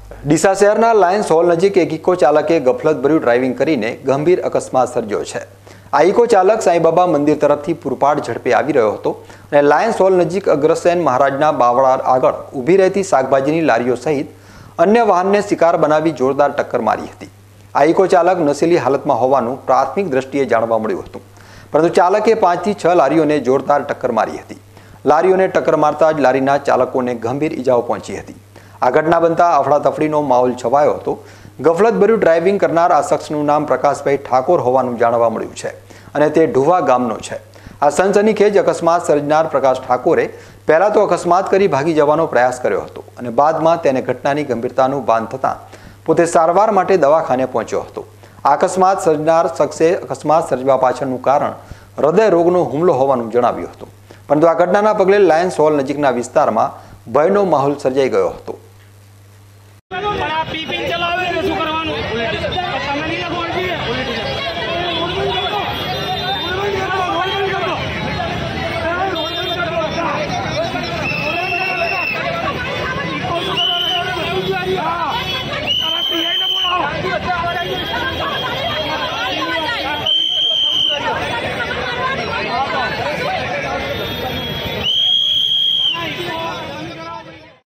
ડીસા શહેરના Lions hall નજીક એક ઇકો ચાલકે ગફલતભર્યું ડ્રાઇવિંગ કરીને ગંભીર અકસ્માત સર્જ્યો છે। આ ઇકો ચાલક સાંઈબાબા મંદિર તરફથી પૂરપાટ ઝડપે આવી રહ્યો હતો અને લાયન્સ હોલ નજીક અગ્રસેન મહારાજના બાવળા આગળ ઊભી રહેતી શાકભાજીની લારીઓ સહિત અન્ય વાહનને શિકાર બનાવી જોરદાર ટક્કર મારી હતી। આ ઇકો ચાલક નશીલી હાલતમાં હોવાનું પ્રાથમિક દ્રષ્ટિએ જાણવા મળ્યું હતું, પરંતુ ચાલકે 5 થી 6 લારીઓને જોરદાર ટક્કર મારી હતી। લારીઓને ટક્કર મારતા જ લારીના ચાલકોને ગંભીર ઈજાઓ પહોંચી હતી। આ ઘટના બનતા અફડાતફડીનો માહોલ છવાયો હતો। ગફલતભર્યું ડ્રાઇવિંગ કરનાર આ શખ્સનું નામ પ્રકાશભાઈ ઠાકોર હોવાનું જાણવા મળ્યું છે અને તે ઢુવા ગામનો છે। આ સનસનીખેજ અકસ્માત સર્જનાર પ્રકાશ ઠાકોરે પહેલા તો અકસ્માત કરી ભાગી જવાનો પ્રયાસ કર્યો હતો અને બાદમાં તેને ઘટનાની ગંભીરતાનું ભાન થતાં પોતે સારવાર માટે દવાખાને પહોંચ્યો હતો। આ અકસ્માત સર્જનાર શખ્સે અકસ્માત સર્જવા પાછળનું કારણ હૃદય રોગનો હુમલો હોવાનું જણાવ્યું હતું, પરંતુ આ ઘટનાના પગલે લાયન્સ હોલ નજીકના વિસ્તારમાં ભયનો માહોલ સર્જાઈ ગયો હતો।